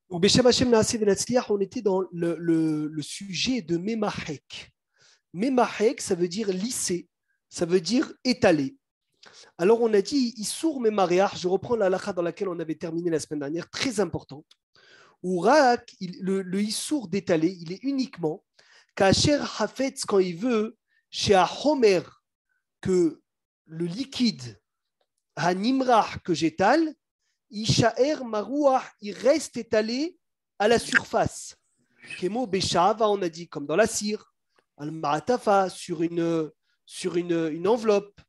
Donc, Beshem Hashem Naaseh Venatzliach, on était dans le sujet de Memahek. Memahek, ça veut dire lisser, ça veut dire étaler. Alors, on a dit Issour Memareach, je reprends la halakha dans laquelle on avait terminé la semaine dernière, très importante. Où Raak, le Issour d'étaler, il est uniquement Kacher Hafetz, quand il veut, chez Ahomer, que le liquide, Hanimrach, que j'étale, Ishaer Marouach, il reste étalé à la surface. Kemo Beshava, on a dit, comme dans la cire, Al-Ma'atafa, sur une enveloppe,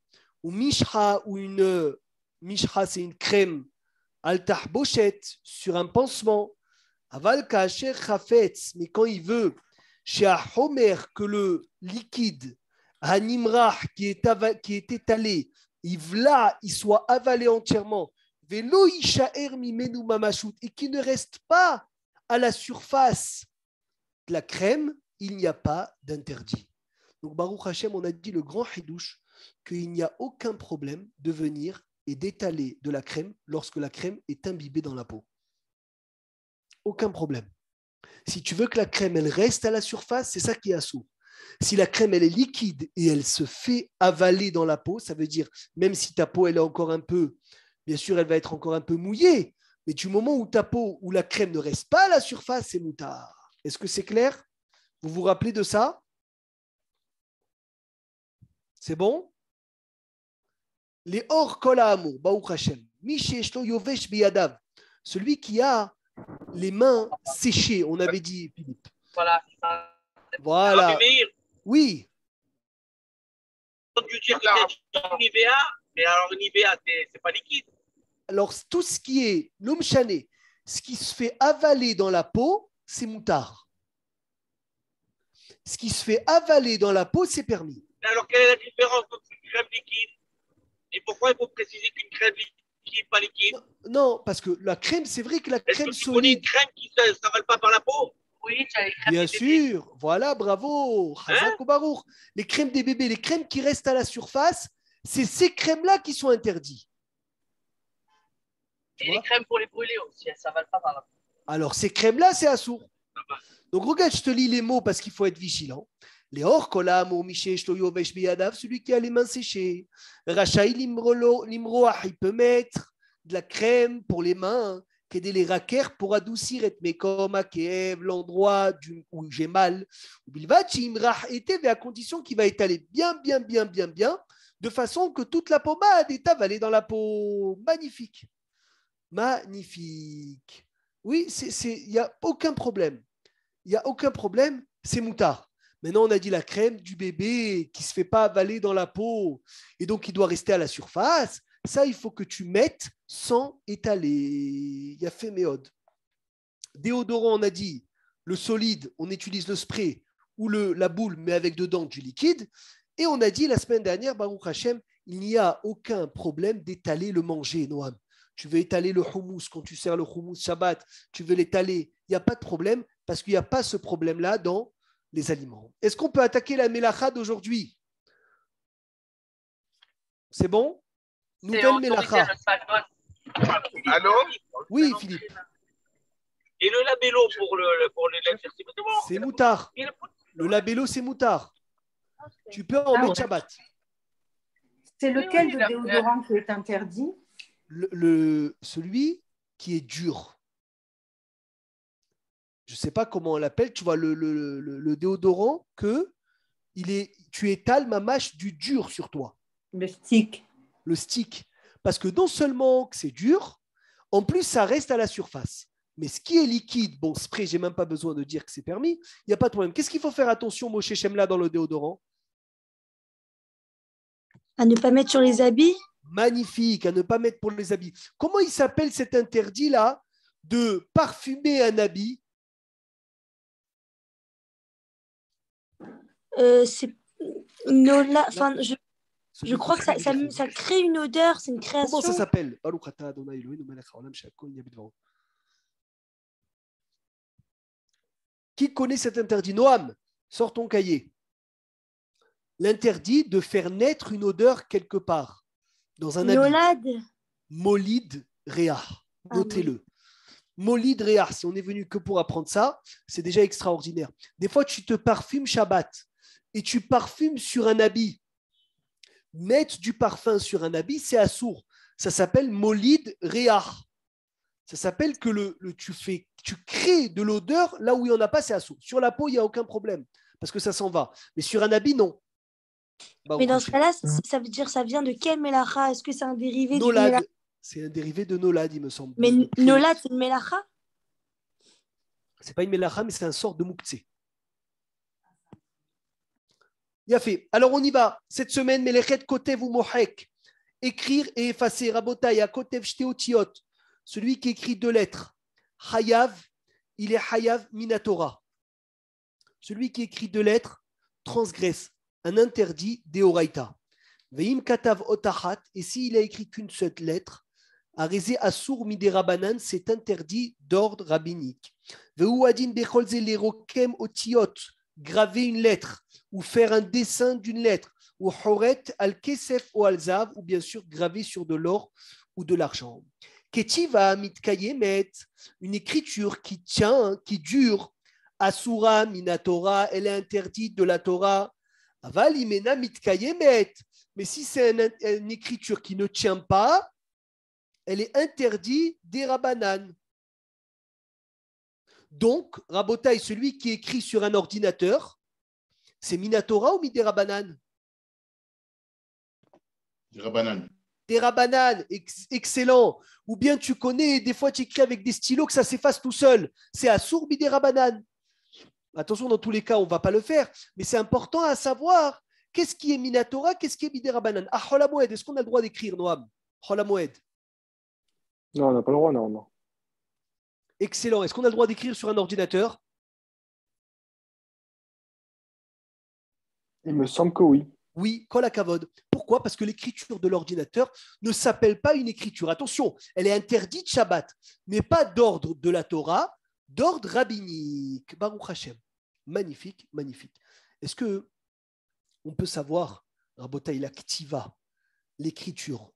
ou Mishra, Mishra, c'est une crème, Al-Tahboshet, sur un pansement, Aval Kacher Chafetz, mais quand il veut, chez Homer, que le liquide, Hanimrach, qui est étalé, il soit avalé entièrement, et qui ne reste pas à la surface de la crème, il n'y a pas d'interdit. Donc Baruch Hashem, on a dit le grand hidouche qu'il n'y a aucun problème de venir et d'étaler de la crème lorsque la crème est imbibée dans la peau. Aucun problème. Si tu veux que la crème elle reste à la surface, c'est ça qui est assourd. Si la crème elle est liquide et elle se fait avaler dans la peau, ça veut dire même si ta peau elle est encore un peu, bien sûr elle va être encore un peu mouillée, mais du moment où ta peau, où la crème ne reste pas à la surface, c'est moutard. Est-ce que c'est clair? Vous vous rappelez de ça? C'est bon? Les or kol ha'amur, Baruch Hashem, mi she'eshlo yovesh biyadav, celui qui a les mains séchées, on avait dit, Philippe. Voilà. Voilà. Oui. Tu tires une IVA, mais alors une IVA, c'est pas liquide. Alors, tout ce qui est l'omchané, ce qui se fait avaler dans la peau, c'est moutard. Ce qui se fait avaler dans la peau, c'est permis. Alors, quelle est la différence entre une crème liquide? Et pourquoi il faut préciser qu'une crème liquide, pas liquide? Non, parce que la crème, c'est vrai que la crème Est-ce que tu connais une crème qui ne s'avale pas par la peau? Oui, tu as les crèmes bien sûr, voilà, bravo. Chazak ou Baruch. Les crèmes des bébés, les crèmes qui restent à la surface, c'est ces crèmes-là qui sont interdites. Et les crèmes pour les brûler aussi, elles ne s'avalent pas par la peau. Alors, ces crèmes-là, c'est assourd. Donc, regarde, je te lis les mots parce qu'il faut être vigilant. Les orkolam ou miché shloyo vesh biyadav, celui qui a les mains séchées. Rachaï limroach, il peut mettre de la crème pour les mains, qu'aider les raquères pour adoucir et mekom akev, l'endroit où j'ai mal. Bilvachi imrach était à condition qu'il va étaler bien, de façon que toute la pommade est avalée dans la peau. Magnifique. Magnifique. Oui, il n'y a aucun problème. Il n'y a aucun problème, c'est moutard. Maintenant, on a dit la crème du bébé qui ne se fait pas avaler dans la peau et donc il doit rester à la surface. Ça, il faut que tu mettes sans étaler. Il y a fait méode. Déodorant, on a dit le solide, on utilise le spray ou la boule, mais avec dedans du liquide. Et on a dit la semaine dernière, Baruch Hashem, il n'y a aucun problème d'étaler le manger, Noam. Tu veux étaler le houmous, quand tu sers le houmous Shabbat, tu veux l'étaler, il n'y a pas de problème parce qu'il n'y a pas ce problème-là dans les aliments. Est-ce qu'on peut attaquer la mélacha d'aujourd'hui? C'est bon? Nouvelle mélacha. Allô? Oui, Philippe. Et le labello pour le lait fertile? C'est moutard. Le labello, c'est moutard. Tu peux en mettre Shabbat. C'est lequel de déodorant qui est interdit? Celui qui est dur. Je ne sais pas comment on l'appelle, tu vois, le déodorant que tu étales ma mâche du dur sur toi. Le stick. Le stick. Parce que non seulement que c'est dur, en plus ça reste à la surface. Mais ce qui est liquide, bon, spray, j'ai même pas besoin de dire que c'est permis, il n'y a pas de problème. Qu'est-ce qu'il faut faire attention, Moshe Shemla, dans le déodorant? À ne pas mettre sur les habits? Magnifique, à ne pas mettre pour les habits. Comment il s'appelle cet interdit-là de parfumer un habit? C'est enfin, je crois que ça crée une odeur, c'est une création. Comment ça s'appelle? Qui connaît cet interdit? Noam, sors ton cahier. L'interdit de faire naître une odeur quelque part dans un habit. Nolad. Molid Réa. Notez-le. Molid Réar, si on est venu que pour apprendre ça, c'est déjà extraordinaire. Des fois, tu te parfumes Shabbat et tu parfumes sur un habit. Mettre du parfum sur un habit, c'est assour. Ça s'appelle Molid Réar. Ça s'appelle que tu crées de l'odeur là où il n'y en a pas, c'est assour. Sur la peau, il n'y a aucun problème parce que ça s'en va. Mais sur un habit, non. Mais dans ce cas-là, ça veut dire ça vient de quel mélacha? Est-ce que c'est un dérivé du mélacha? C'est un dérivé de Nolad, il me semble. Mais Nolad, c'est une mélacha? C'est pas une mélacha, mais c'est un sort de mouktsé. Il a fait. Alors on y va. Cette semaine, Melechet Kotev ou Mohek. Écrire et effacer. Rabotaï, Kotev Shteotiot. Celui qui écrit 2 lettres. Hayav, il est Hayav Minatora. Celui qui écrit 2 lettres transgresse un interdit d'Eoraita. Veim Katav Otachat. Et s'il a écrit qu'une seule lettre, Arézé Assour Miderabanan, c'est interdit d'ordre rabbinique. Veuadin Becholze Lerokem Otiot, graver une lettre, ou faire un dessin d'une lettre, ou Horet Al-Kesef ou Al-Zav, ou bien sûr graver sur de l'or ou de l'argent. Ketiva Mitkayemet, une écriture qui tient, qui dure, Asura Minatora, elle est interdite de la Torah. Aval Imena Mitkayemet, mais si c'est une écriture qui ne tient pas, elle est interdite des Rabbanan. Donc, Rabotaï, celui qui écrit sur un ordinateur, c'est Minatora ou Midé Rabbanan? Des Rabbanan. Des Rabbanan, excellent. Ou bien tu connais, des fois tu écris avec des stylos que ça s'efface tout seul. C'est Assour Midé Rabbanan. Attention, dans tous les cas, on ne va pas le faire, mais c'est important à savoir qu'est-ce qui est Minatora, qu'est-ce qui est Midé Rabbanan. Ah, Cholamoed, est-ce qu'on a le droit d'écrire, Noam? Cholamoed. Non, on n'a pas le droit, non. Excellent. Est-ce qu'on a le droit d'écrire sur un ordinateur? Il me semble que oui. Oui, kol hakavod. Pourquoi? Parce que l'écriture de l'ordinateur ne s'appelle pas une écriture. Attention, elle est interdite Shabbat, mais pas d'ordre de la Torah, d'ordre rabbinique. Baruch Hashem. Magnifique, magnifique. Est-ce que on peut savoir, Rabotaï, la ktiva, l'écriture,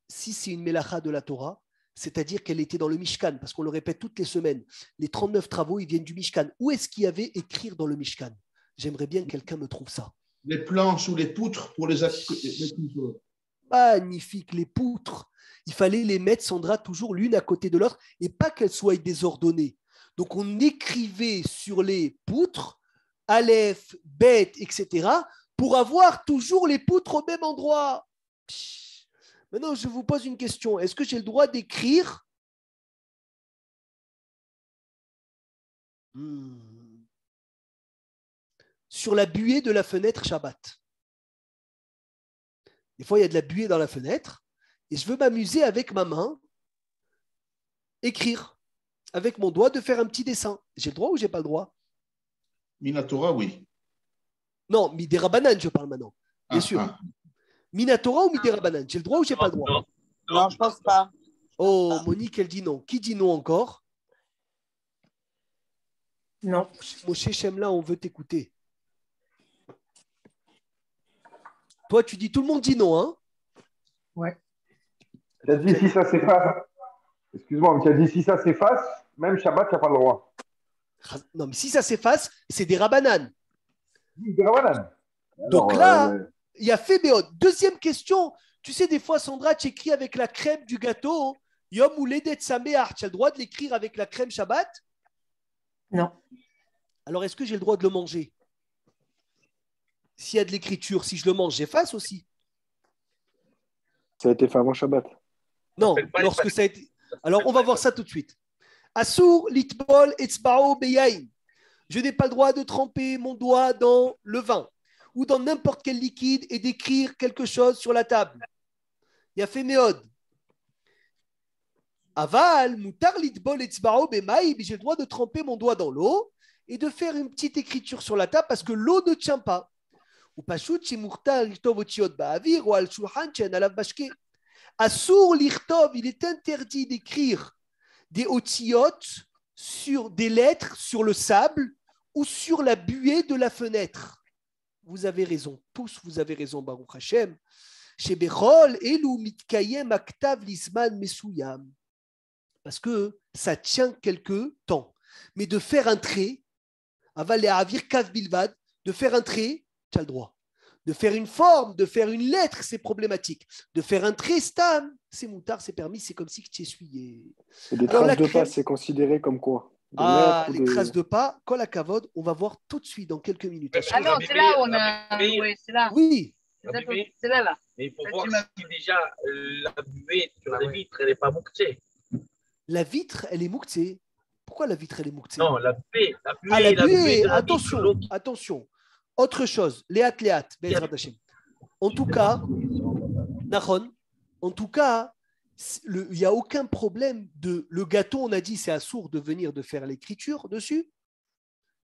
si c'est une mélacha de la Torah, c'est-à-dire qu'elle était dans le Mishkan, parce qu'on le répète toutes les semaines, les 39 travaux, ils viennent du Mishkan. Où est-ce qu'il y avait écrire dans le Mishkan? J'aimerais bien que quelqu'un me trouve ça. Les planches ou les poutres pour les Magnifique, les poutres. Il fallait les mettre, Sandra, toujours l'une à côté de l'autre, et pas qu'elles soient désordonnées. Donc on écrivait sur les poutres, Aleph, Bet, etc., pour avoir toujours les poutres au même endroit. Maintenant, je vous pose une question. Est-ce que j'ai le droit d'écrire sur la buée de la fenêtre Shabbat? Des fois, il y a de la buée dans la fenêtre et je veux m'amuser avec ma main, écrire avec mon doigt, de faire un petit dessin. J'ai le droit ou j'ai pas le droit? Minatora, oui. Non, Midé Rabbanan, je parle maintenant. Bien sûr. Minatora ou Midé Rabbanan? J'ai le droit ou j'ai pas le droit? Non, je pense pas. Oh, Monique, elle dit non. Qui dit non encore? Non. Moshe Shemla, on veut t'écouter. Toi, tu dis tout le monde dit non, hein? Ouais. Tu as dit si ça s'efface. Excuse-moi, mais tu as dit si ça s'efface, même Shabbat, tu n'as pas le droit. Non, mais si ça s'efface, c'est des Rabbanan. Des Rabbanan. Donc là, il y a fait Béod. Deuxième question. Tu sais, des fois, Sandra, tu écris avec la crème du gâteau. Yom ou Ledet Sameach. Tu as le droit de l'écrire avec la crème Shabbat? Non. Alors, est-ce que j'ai le droit de le manger? S'il y a de l'écriture, si je le mange, j'efface aussi. Ça a été fait avant Shabbat. Non, lorsque ça a été. Alors, on va voir ça tout de suite. Assour litbol etzbao beyaim. Je n'ai pas le droit de tremper mon doigt dans le vin ou dans n'importe quel liquide et d'écrire quelque chose sur la table. Il y a fait méod. Aval, mutar litbol etzbao bemaim. J'ai le droit de tremper mon doigt dans l'eau et de faire une petite écriture sur la table parce que l'eau ne tient pas. Ou pashut shemurtar lichtov otiot ba'avir ou al shulchan she'en alav bashke. Assour lichtov, il est interdit d'écrire des otiotes sur des lettres sur le sable ou sur la buée de la fenêtre. Vous avez raison, tous vous avez raison, Baruch Hashem. Chez Bechol, Elu mitkayem aktav lisman mesuyam. parce que ça tient quelque temps. Mais de faire un trait, aval et avir kav bilvad, de faire un trait, tu as le droit. De faire une forme, de faire une lettre, c'est problématique. De faire un trait stam, c'est moutard, c'est permis, c'est comme si tu essuyais. Et des Alors, traces de crème- pas, c'est considéré comme quoi? Des Ah, lettres ou les des- traces de pas, kol hakavod, on va voir tout de suite dans quelques minutes. Mais Ah non, c'est là où on a. Oui. Oui, c'est là. Oui, C'est là, là. Mais il faut Là, voir tu m'as- si déjà la buée sur les vitres, elle n'est pas mouctée. la vitre, elle est mouctée. Pourquoi la vitre, elle est mouctée? Non, la buée. Ah, la buée, de la attention, vitre, l'eau qui- attention. Autre chose, Léat, Bezrat Hashem. En tout cas, Nahon, en tout cas, il n'y a aucun problème de. Le gâteau, on a dit, c'est assourd de venir de faire l'écriture dessus.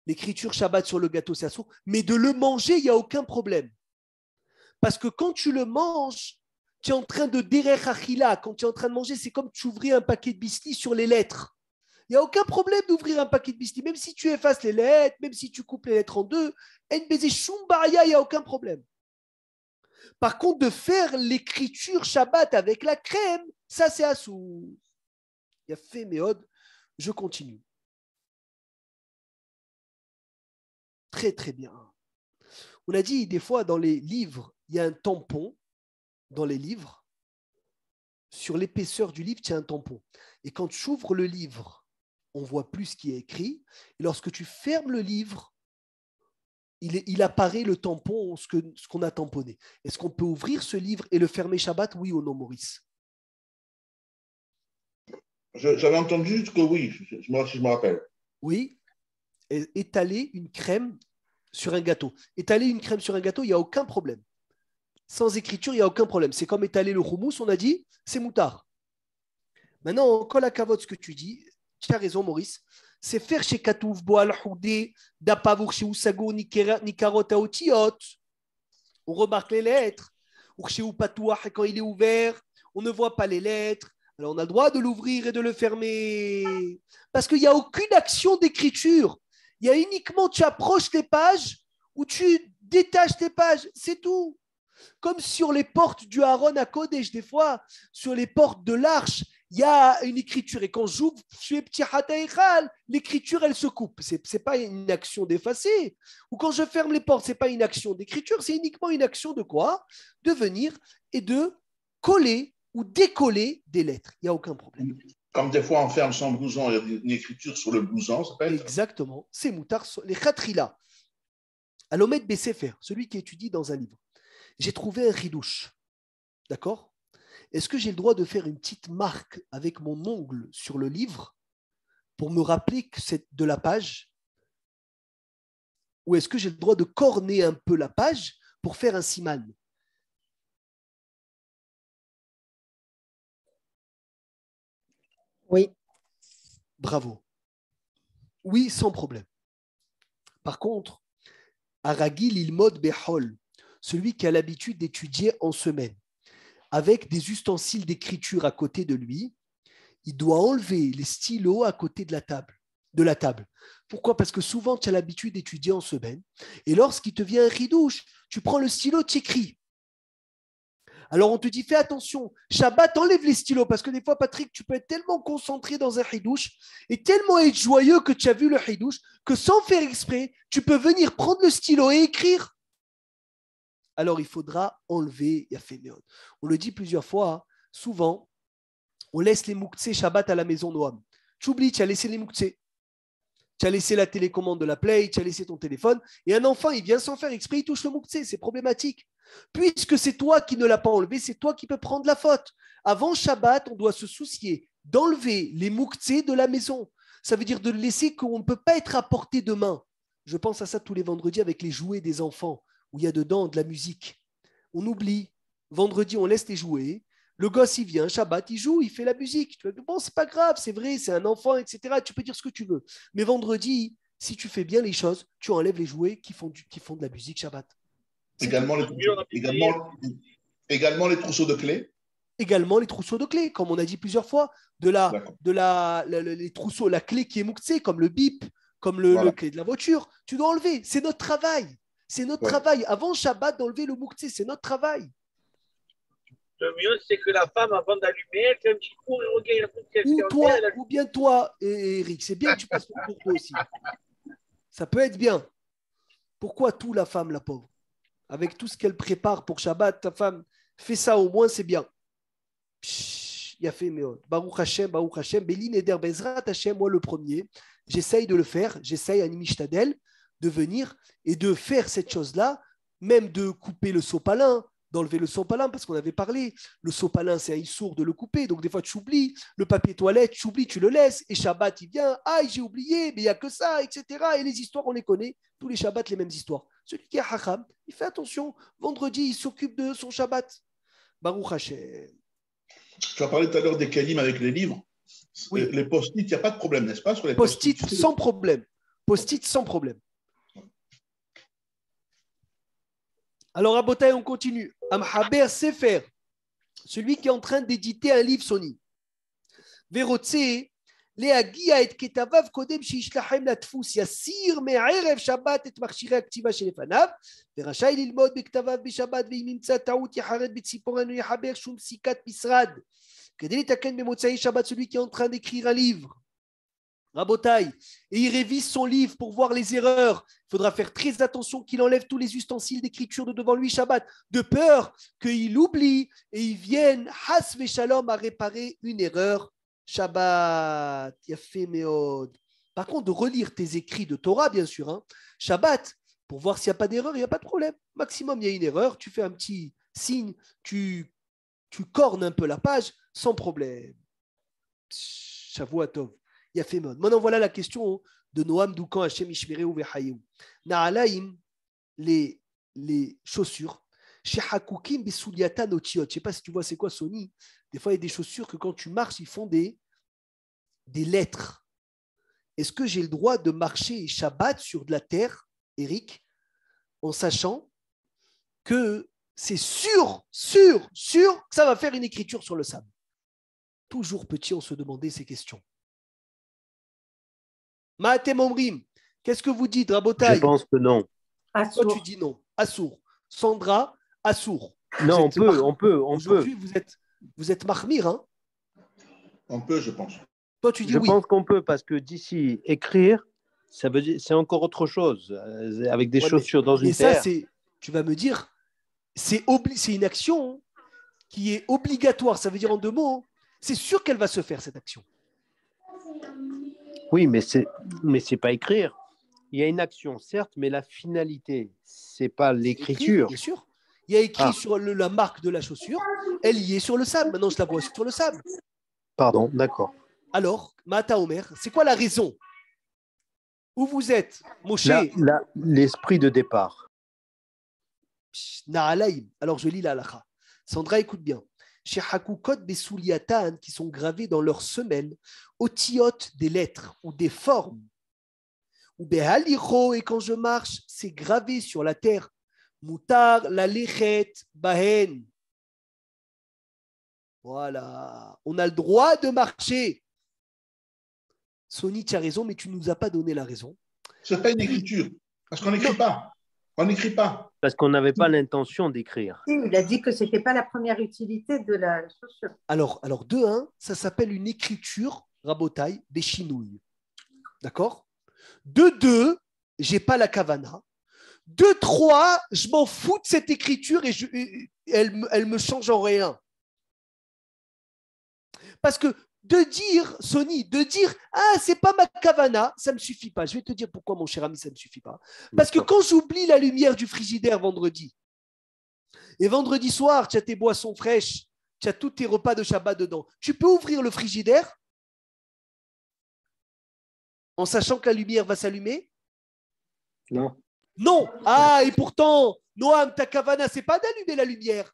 L'écriture Shabbat sur le gâteau, c'est assourd. Mais de le manger, il n'y a aucun problème. Parce que quand tu le manges, tu es en train de derech achila. Quand tu es en train de manger, c'est comme tu ouvrais un paquet de biscuits sur les lettres. Il n'y a aucun problème d'ouvrir un paquet de biscuits. Même si tu effaces les lettres, même si tu coupes les lettres en deux, NBZ Shumbaria, il n'y a aucun problème. Par contre, de faire l'écriture Shabbat avec la crème, ça c'est assourd. Il y a fait méode. Je continue. Très très bien. On a dit des fois dans les livres, il y a un tampon dans les livres. Sur l'épaisseur du livre, il y a un tampon. Et quand tu ouvres le livre, on voit plus ce qui est écrit. Et lorsque tu fermes le livre, il apparaît le tampon, ce qu'on a tamponné. Est-ce qu'on peut ouvrir ce livre et le fermer Shabbat, oui ou non, Maurice? J'avais entendu que oui, si je me rappelle. Oui. Et étaler une crème sur un gâteau. Étaler une crème sur un gâteau, il n'y a aucun problème. Sans écriture, il n'y a aucun problème. C'est comme étaler le houmous, on a dit, c'est moutard. Maintenant, kol hakavod, ce que tu dis, tu as raison, Maurice, c'est faire chez Katouf, Boal, Houdé, Dapavour, chez Usago, Nikarot, Aotiot. On remarque les lettres. Ou chez Upatouah, quand il est ouvert, on ne voit pas les lettres. Alors, on a le droit de l'ouvrir et de le fermer. Parce qu'il n'y a aucune action d'écriture. Il y a uniquement, tu approches les pages ou tu détaches tes pages. C'est tout. Comme sur les portes du Aaron à Kodesh, des fois, sur les portes de l'arche, il y a une écriture. Et quand j'ouvre chez Petit Hataïchal, l'écriture, elle se coupe. Ce n'est pas une action d'effacer. Ou quand je ferme les portes, ce n'est pas une action d'écriture, c'est uniquement une action de quoi? De venir et de coller ou décoller des lettres. Il n'y a aucun problème. Comme des fois on ferme son blouson, il y a une écriture sur le blouson, ça peut être. Exactement. C'est moutard, les khatrila. Alomed Bessefer, celui qui étudie dans un livre. J'ai trouvé un ridouche. D'accord? Est-ce que j'ai le droit de faire une petite marque avec mon ongle sur le livre pour me rappeler que c'est de la page? Ou est-ce que j'ai le droit de corner un peu la page pour faire un siman? Oui. Bravo. Oui, sans problème. Par contre, Aragil ilmod behol, celui qui a l'habitude d'étudier en semaine, avec des ustensiles d'écriture à côté de lui, il doit enlever les stylos à côté de la table. Pourquoi? Parce que souvent, tu as l'habitude d'étudier en semaine, et lorsqu'il te vient un ridouche, tu prends le stylo, tu écris. Alors, on te dit, fais attention, Shabbat, enlève les stylos, parce que des fois, Patrick, tu peux être tellement concentré dans un hidouche et tellement être joyeux que tu as vu le hidouche que sans faire exprès, tu peux venir prendre le stylo et écrire. Alors, il faudra enlever Yaféméon. On le dit plusieurs fois, souvent, on laisse les mouktsé Shabbat à la maison Noam. Tu oublies, tu as laissé les mouktsé. Tu as laissé la télécommande de la Play, tu as laissé ton téléphone, et un enfant, il vient sans faire exprès, il touche le mouktsé, c'est problématique. Puisque c'est toi qui ne l'as pas enlevé, c'est toi qui peux prendre la faute. Avant Shabbat, on doit se soucier d'enlever les mouktsé de la maison. Ça veut dire de le laisser qu'on ne peut pas être à portée de main. Je pense à ça tous les vendredis avec les jouets des enfants, où il y a dedans de la musique. On oublie. Vendredi, on laisse les jouets. Le gosse, il vient, Shabbat, il joue, il fait la musique. Bon, c'est pas grave, c'est vrai, c'est un enfant, etc. Tu peux dire ce que tu veux. Mais vendredi, si tu fais bien les choses, tu enlèves les jouets qui font de la musique Shabbat. Également les trousseaux de clés. Également les trousseaux de clés, comme on a dit plusieurs fois, les trousseaux, la clé qui est mouktée, comme le bip, comme le clé de la voiture, tu dois enlever. C'est notre travail. C'est notre travail. Avant Shabbat, d'enlever le mouktée, c'est notre travail. Le mieux, c'est que la femme, avant d'allumer, elle fait un petit cours et regarde tout ce qu'elle fait en Toi, terre. ou bien toi, Eric, c'est bien que tu passes ton tour toi aussi. Ça peut être bien. Pourquoi tout la femme, la pauvre? Avec tout ce qu'elle prépare pour Shabbat, ta femme fait ça au moins, c'est bien. Il a fait Baruch Hashem, Belin Eder Bezrat Hashem, moi le premier. J'essaye de le faire, j'essaye à Nimishtadel de venir et de faire cette chose-là, même de couper le sopalin, d'enlever le sopalin, parce qu'on avait parlé, le sopalin c'est un issour de le couper, donc des fois tu oublies, le papier toilette, tu oublies, tu le laisses, et Shabbat il vient, j'ai oublié, mais il n'y a que ça, etc. Et les histoires, on les connaît, tous les Shabbats, les mêmes histoires. Celui qui est Hacham, il fait attention, vendredi, il s'occupe de son Shabbat. Baruch Hashem. Tu as parlé tout à l'heure des kalim avec les livres. Oui. Les post-it, il n'y a pas de problème, n'est-ce pas sur les Post-it post-it sans problème. Post-it sans problème. Alors, à Botaï, on continue. Amhaber Sefer, celui qui est en train d'éditer un livre Sony. Verotse, Leagia et Ketavav Kodem Shishlahem Latfus, Yassir Me'erev Shabbat et Marchire Aktiva Shelefanav, Verachai Lilmod Bektavav Beshabbat, Veimimtsa Taout Yaharet Betsiporan Yahaber Shum Sikat Misrad. Celui qui est en train d'écrire un livre, Rabotai, et il révise son livre pour voir les erreurs. Il faudra faire très attention qu'il enlève tous les ustensiles d'écriture de devant lui Shabbat, de peur qu'il oublie et il vienne Has Veshalom à réparer une erreur Shabbat. Yafé Meod. Par contre, de relire tes écrits de Torah, bien sûr, hein, Shabbat, pour voir s'il n'y a pas d'erreur, il n'y a pas de problème. Maximum, il y a une erreur, tu fais un petit signe, tu cornes un peu la page, sans problème. Shavuatov. Il a fait mode. Maintenant, voilà la question de Noam Doukan Hashem Ishmereu Vehayeu. Naalaim, les chaussures. Chez Hakukim Besuliata Notiot. Je ne sais pas si tu vois c'est quoi Sony. Des fois, il y a des chaussures que quand tu marches, ils font des lettres. Est-ce que j'ai le droit de marcher Shabbat sur de la terre, Eric, en sachant que c'est sûr que ça va faire une écriture sur le sable? Toujours petit, on se demandait ces questions. Maatem Omrim, qu'est-ce que vous dites, Rabotai? Je pense que non. Toi, tu dis non. Assour. Sandra, Assour. Non, on peut. Aujourd'hui, vous êtes Mahmir, hein? On peut, je pense. Toi, tu dis je oui. Je pense qu'on peut, parce que d'ici, écrire, ça veut dire, c'est encore autre chose. Avec des chaussures dans une terre. Et ça, tu vas me dire, c'est une action qui est obligatoire. Ça veut dire en deux mots, c'est sûr qu'elle va se faire, cette action. Oui, mais c'est pas écrire. Il y a une action, certes, mais la finalité, c'est pas l'écriture. Bien sûr. Il y a écrit sur la marque de la chaussure, elle y est sur le sable. Maintenant, je la vois sur le sable. Pardon, d'accord. Alors, Mata Omer, c'est quoi la raison? Où vous êtes, Moshe? L'esprit de départ. Naalaïm. Alors, je lis la halakha. Sandra, écoute bien. Chez Hakukot Besuliatan, qui sont gravés dans leurs semelles, otiotes des lettres ou des formes. Ou Behalicho, et quand je marche, c'est gravé sur la terre. Mutar la lechet bahen. Voilà. On a le droit de marcher. Sony, tu as raison, mais tu ne nous as pas donné la raison. Ce n'est pas une écriture, parce qu'on n'écrit pas. On n'écrit pas. Parce qu'on n'avait pas l'intention d'écrire. Il a dit que ce n'était pas la première utilité de la chaussure. Alors de 1, ça s'appelle une écriture, Rabotai, des chinouilles. D'accord? De 2, j'ai pas la kavana. De 3, je m'en fous de cette écriture et elle me change en rien. Parce que de dire, Sony, c'est pas ma kavana, ça ne me suffit pas. Je vais te dire pourquoi, mon cher ami, ça ne suffit pas. Parce que quand j'oublie la lumière du frigidaire vendredi, et vendredi soir, tu as tes boissons fraîches, tu as tous tes repas de Shabbat dedans, tu peux ouvrir le frigidaire en sachant que la lumière va s'allumer? Non. Non. Et pourtant, Noam, ta kavana, c'est pas d'allumer la lumière.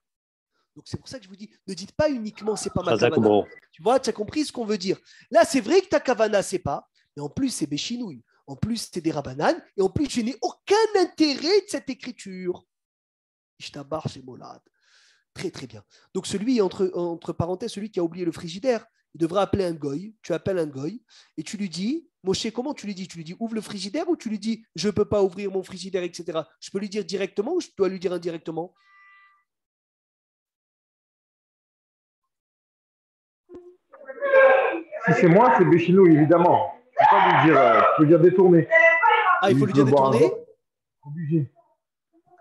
Donc c'est pour ça que je vous dis, ne dites pas uniquement c'est pas ma kavana. Tu vois, tu as compris ce qu'on veut dire. Là, c'est vrai que ta kavana, c'est pas, mais en plus, c'est béchinouille. En plus, c'est des rabananes. Et en plus, je n'ai aucun intérêt de cette écriture. Ishtabar chez Molad. Très, très bien. Donc celui, entre parenthèses, celui qui a oublié le frigidaire, il devra appeler un goy. Tu appelles un goy et tu lui dis, Moshe, comment tu lui dis? Tu lui dis ouvre le frigidaire ou tu lui dis je ne peux pas ouvrir mon frigidaire, etc. Je peux lui dire directement ou je dois lui dire indirectement? si c'est moi, c'est Béchinou, évidemment. Je ne peux pas lui dire, tu peux dire détourner. Ah, il faut lui dire détourner. Obligé.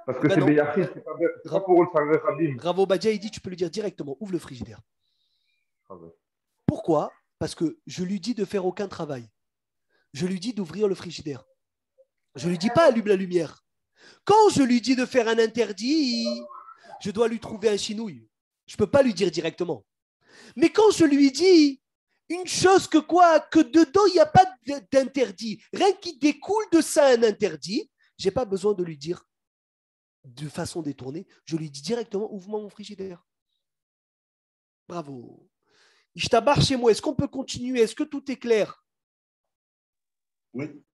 Parce que Ben c'est non. Béyachid, c'est pas pour eux le Sarvé Khabim. Ravo Badia, il dit tu peux lui dire directement ouvre le frigidaire. Ah ouais. Pourquoi? Parce que je lui dis de faire aucun travail. Je lui dis d'ouvrir le frigidaire. Je lui dis pas allume la lumière. Quand je lui dis de faire un interdit, je dois lui trouver un chinouille. Je ne peux pas lui dire directement. Mais quand je lui dis une chose que dedans, il n'y a pas d'interdit, rien qui découle de ça un interdit, je n'ai pas besoin de lui dire de façon détournée. Je lui dis directement, ouvre-moi mon frigidaire. Bravo. Ishtabar chez moi, est-ce qu'on peut continuer? Est-ce que tout est clair? Oui.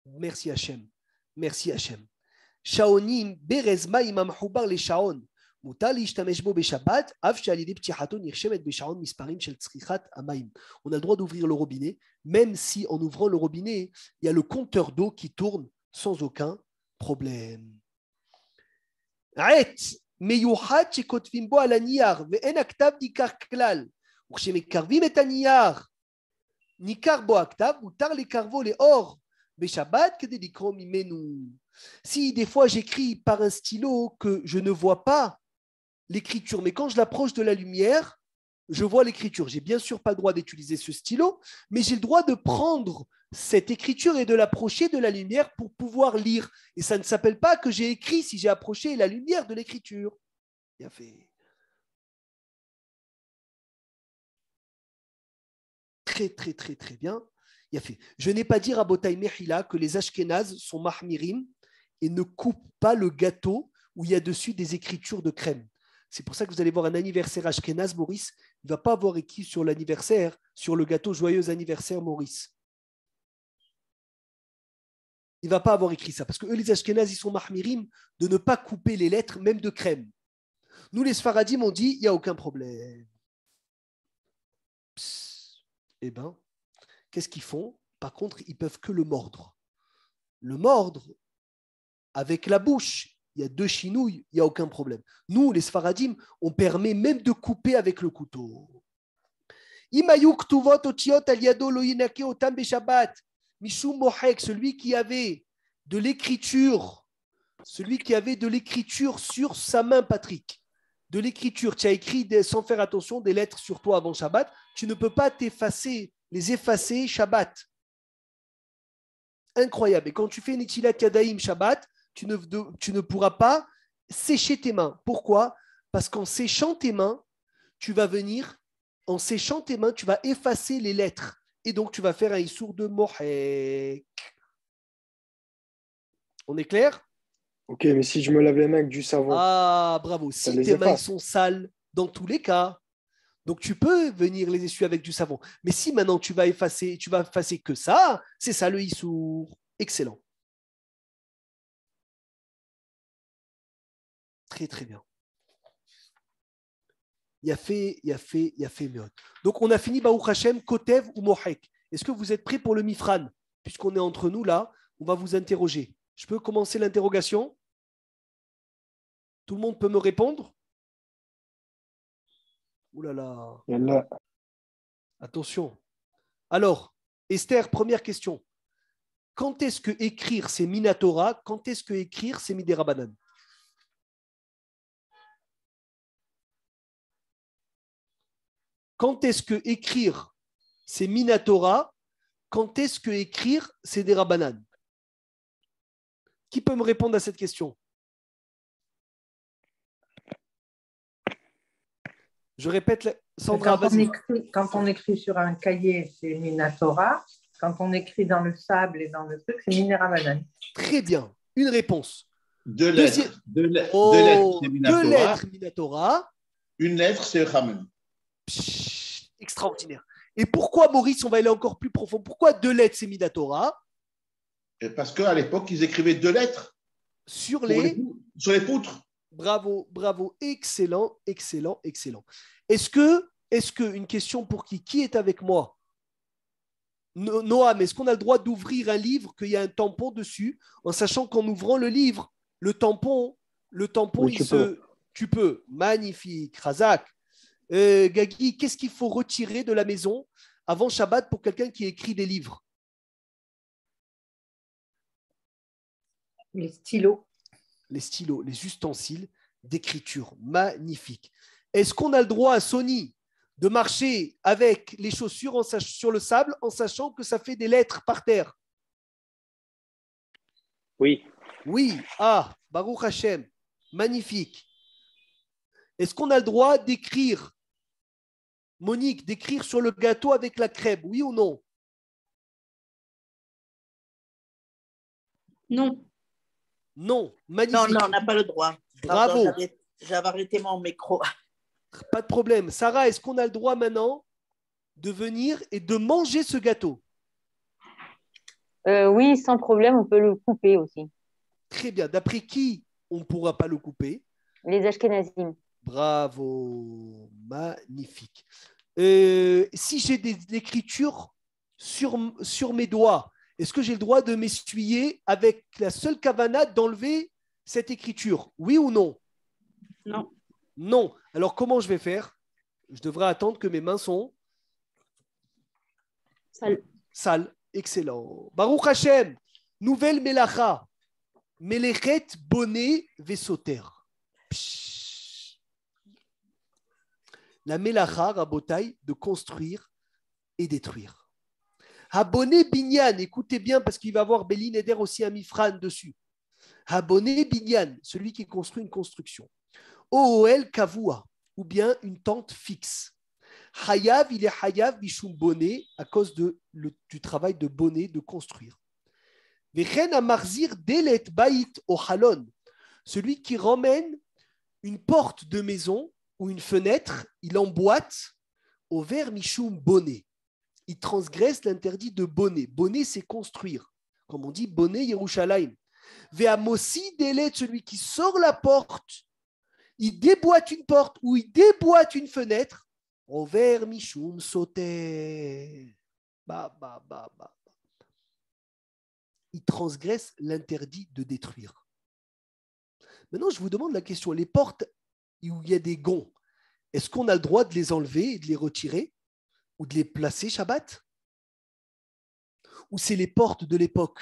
Merci Hachem. Merci Hachem. Shaonim, Berezma, Imam Houbar, les Shaon. On a le droit d'ouvrir le robinet, même si en ouvrant le robinet, il y a le compteur d'eau qui tourne sans aucun problème. מיוחד שכותבים בו על הנייר ואין הכתב ניכר כלל, וכשמקרבים את הנייר ניכר בו הכתב, מותר לקרבו לאור בשבת כדי לקרוא ממנו. Si des fois j'écris par un stylo que je ne vois pas l'écriture, mais quand je l'approche de la lumière, je vois l'écriture. J'ai bien sûr pas le droit d'utiliser ce stylo, mais j'ai le droit de prendre cette écriture et de l'approcher de la lumière pour pouvoir lire. Et ça ne s'appelle pas que j'ai écrit si j'ai approché la lumière de l'écriture. Bien fait. Très, très, très, très bien. Bien fait. Je n'ai pas dit à Botaï Mechila que les Ashkénazes sont mahmirim et ne coupent pas le gâteau où il y a dessus des écritures de crème. C'est pour ça que vous allez voir un anniversaire Ashkénaze, Maurice, il ne va pas avoir écrit sur l'anniversaire, sur le gâteau joyeux anniversaire, Maurice. Il ne va pas avoir écrit ça, parce que eux, les Ashkénazes, ils sont mahmirim de ne pas couper les lettres, même de crème. Nous, les Sfaradim, on dit, il n'y a aucun problème. Psst. Eh bien, qu'est-ce qu'ils font? Par contre, ils ne peuvent que le mordre. Le mordre avec la bouche. Il y a deux chinouilles, il n'y a aucun problème. Nous, les Sfaradim, on permet même de couper avec le couteau. Celui qui avait de l'écriture, sur sa main, Patrick, de l'écriture, tu as écrit sans faire attention des lettres sur toi avant Shabbat, tu ne peux pas les effacer Shabbat. Incroyable. Et quand tu fais Netilat Yadayim Shabbat, tu ne pourras pas sécher tes mains. Pourquoi? Parce qu'en séchant tes mains, tu vas effacer les lettres. Et donc, tu vas faire un issour de mohek. On est clair? Ok, mais si je me lave les mains avec du savon. Ah, bravo. Si tes mains sont sales, dans tous les cas, donc tu peux venir les essuyer avec du savon. Mais si maintenant tu vas effacer que ça, c'est ça le issour. Excellent. Très, très bien. Il a fait mieux. Donc, on a fini Baruch Hashem, Kotev ou Mohek. Est-ce que vous êtes prêts pour le Mifran? Puisqu'on est entre nous là, on va vous interroger. Je peux commencer l'interrogation? Tout le monde peut me répondre? Ouh là là. Attention. Alors, Esther, première question. Quand est-ce que écrire c'est Minatora? Quand est-ce que écrire c'est Midérabanan? Quand est-ce que écrire c'est Minatora? Quand est-ce que écrire c'est des Rabanan? Qui peut me répondre à cette question? Je répète, Sandra, vas-y. Quand on écrit sur un cahier, c'est Minatora. Quand on écrit dans le sable et dans le truc, c'est Minerabanan. Très bien. Une réponse. Deux lettres. Deux lettres, c'est Minatora. 2 lettres Minatora. Une lettre, c'est Ramen. Extraordinaire. Et pourquoi, Maurice, on va aller encore plus profond? Pourquoi 2 lettres, c'est Minatora? Parce qu'à l'époque, ils écrivaient 2 lettres sur les poutres. Bravo, bravo. Excellent, excellent, excellent. Est-ce que une question pour qui est avec moi? Noam, est-ce qu'on a le droit d'ouvrir un livre qu'il y a un tampon dessus, en sachant qu'en ouvrant le livre, le tampon, oui, tu peux. Magnifique. Razak. Gagui, qu'est-ce qu'il faut retirer de la maison avant Shabbat pour quelqu'un qui écrit des livres? Les stylos. Les stylos, les ustensiles d'écriture. Magnifique. Est-ce qu'on a le droit à Sony de marcher avec les chaussures sur le sable en sachant que ça fait des lettres par terre? Oui. Oui. Ah, Baruch Hashem. Magnifique. Est-ce qu'on a le droit d'écrire, Monique, d'écrire sur le gâteau avec la crème? Oui ou non? Non. Non. Magnifique. Non, on n'a pas le droit. Bravo. Pardon, j'avais arrêté mon micro. Pas de problème. Sarah, est-ce qu'on a le droit maintenant de venir et de manger ce gâteau? Oui, sans problème, on peut le couper aussi. Très bien. D'après qui on ne pourra pas le couper? Les Ashkenazim. Bravo. Magnifique. Si j'ai des écritures sur mes doigts, est-ce que j'ai le droit de m'essuyer avec la seule kavana d'enlever cette écriture? Oui ou non? Non. Non. Alors, comment je vais faire? Je devrais attendre que mes mains sont sales. Excellent. Baruch Hashem, nouvelle melacha. Melechet bonnet vesoter. La melacha, rabotai, de construire et détruire. Habonné binyan, écoutez bien parce qu'il va avoir Bélin Eder aussi un mifran dessus. Habonné binyan, celui qui construit une construction. Oel kavua, ou bien une tente fixe. Hayav, il est hayav bishum bonnet à cause du travail de bonnet, de construire. Vechen amarzir delet bait o halon, celui qui ramène une porte de maison ou une fenêtre, il emboîte au ver mishum bonnet. Il transgresse l'interdit de bonnet. Bonnet, c'est construire. Comme on dit, bonnet Yerushalayim. Veamosi delet, celui qui sort la porte, il déboîte une porte ou il déboîte une fenêtre. Over mishum soter. Il transgresse l'interdit de détruire. Maintenant, je vous demande la question. Les portes où il y a des gonds, est-ce qu'on a le droit de les enlever et de les retirer ou de les placer Shabbat? Ou c'est les portes de l'époque?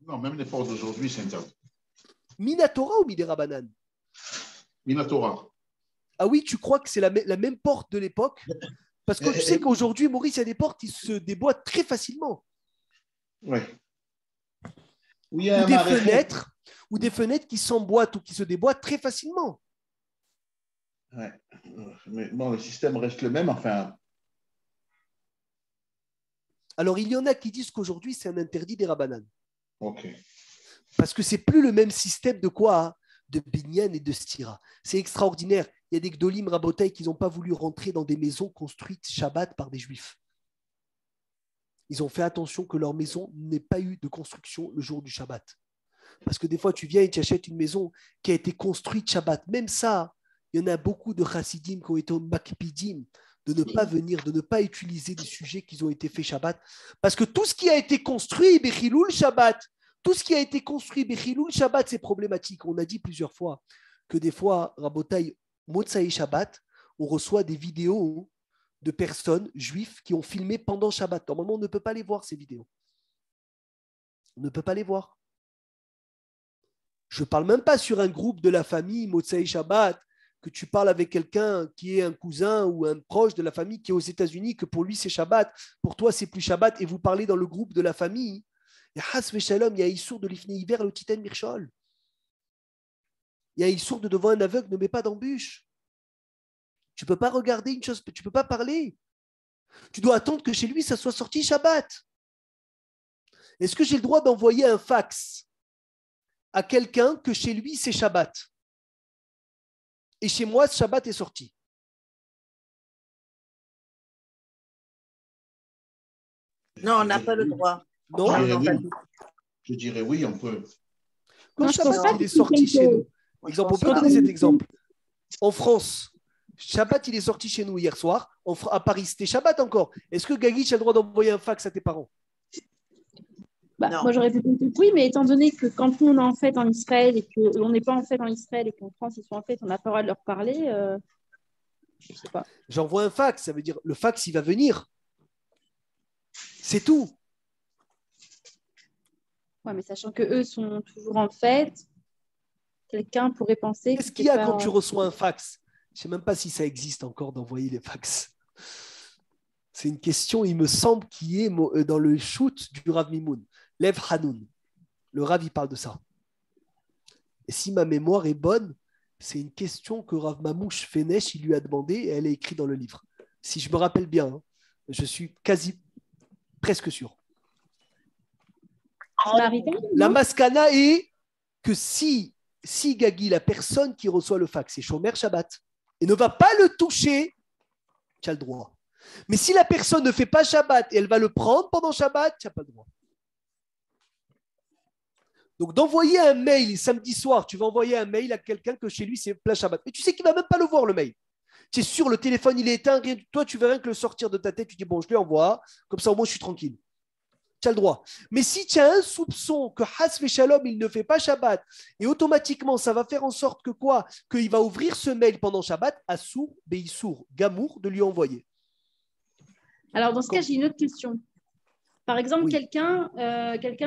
Non, même les portes d'aujourd'hui, c'est interdit. Minatora ou Midera-Banan? Minatora. Ah oui, tu crois que c'est la même porte de l'époque? Parce que tu sais qu'aujourd'hui, Maurice, il y a des portes qui se déboîtent très facilement. Oui. Ou des fenêtres qui s'emboîtent ou qui se déboîtent très facilement. Ouais. Mais bon, le système reste le même, enfin. Alors, il y en a qui disent qu'aujourd'hui, c'est un interdit des Rabanan. Ok. Parce que c'est plus le même système de quoi, hein, de binyan et de stira. C'est extraordinaire. Il y a des gdolim rabotai qui n'ont pas voulu rentrer dans des maisons construites Shabbat par des juifs. Ils ont fait attention que leur maison n'ait pas eu de construction le jour du Shabbat. Parce que des fois, tu viens et tu achètes une maison qui a été construite Shabbat. Même ça, il y en a beaucoup de chassidim qui ont été au makpidim de ne pas venir, de ne pas utiliser des sujets qui ont été faits Shabbat. Parce que tout ce qui a été construit, Bechiloul Shabbat, tout ce qui a été construit, Bechiloul Shabbat, c'est problématique. On a dit plusieurs fois que des fois, Rabotai, Motsai Shabbat, on reçoit des vidéos de personnes juives qui ont filmé pendant Shabbat. Normalement, on ne peut pas les voir, ces vidéos. On ne peut pas les voir. Je ne parle même pas sur un groupe de la famille Motsai Shabbat, que tu parles avec quelqu'un qui est un cousin ou un proche de la famille qui est aux États-Unis, que pour lui c'est Shabbat, pour toi c'est plus Shabbat, et vous parlez dans le groupe de la famille. Et Has Veshalom, il y a Issour de l'Ifné Hiver, le Titan Mirchol. Il y a Issour de devant un aveugle, ne mets pas d'embûche. Tu ne peux pas regarder une chose, tu ne peux pas parler. Tu dois attendre que chez lui ça soit sorti Shabbat. Est-ce que j'ai le droit d'envoyer un fax à quelqu'un que chez lui c'est Shabbat? Et chez moi, Shabbat est sorti. Non, on n'a pas le droit. Non, je dirais oui, on peut. Quand Shabbat il est sorti chez nous, exemple, on peut donner cet exemple. En France, Shabbat il est sorti chez nous hier soir. À Paris, c'était Shabbat encore. Est-ce que Gagich a le droit d'envoyer un fax à tes parents? Moi, j'aurais pu dire oui, mais étant donné que quand on est en fête en Israël et qu'on n'est pas en fête en Israël et qu'en France, ils sont en fête, on n'a pas le droit de leur parler. Je sais pas. J'envoie un fax, ça veut dire le fax, il va venir. C'est tout. Ouais, mais sachant que eux sont toujours en fête, quelqu'un pourrait penser Qu'est-ce que qu'il y a c'est quand pas- tu reçois un fax? Je ne sais même pas si ça existe encore d'envoyer les fax. C'est une question, il me semble, qui est dans le shoot du Rav Mimoun. Lev Hanoun. Le Rav, il parle de ça. Et si ma mémoire est bonne, c'est une question que Rav Mamouche Fenesh, il lui a demandé et elle est écrite dans le livre. Si je me rappelle bien, hein, je suis presque sûr. La maskana est que si Gagi, la personne qui reçoit le fax, est Shomer Shabbat et ne va pas le toucher, tu as le droit. Mais si la personne ne fait pas Shabbat et elle va le prendre pendant Shabbat, tu n'as pas le droit. Donc d'envoyer un mail samedi soir, tu vas envoyer un mail à quelqu'un que chez lui c'est plein Shabbat. Mais tu sais qu'il ne va même pas le voir le mail. Tu es sûr, le téléphone il est éteint, toi tu verras que le sortir de ta tête, tu dis bon, je lui envoie, comme ça au moins je suis tranquille. Tu as le droit. Mais si tu as un soupçon que Has Shalom, il ne fait pas Shabbat, et automatiquement, ça va faire en sorte que quoi? Qu'il va ouvrir ce mail pendant Shabbat, Assour, Beissour, Gamour, de lui envoyer. Alors, dans ce cas, j'ai une autre question. Par exemple, Oui. quelqu'un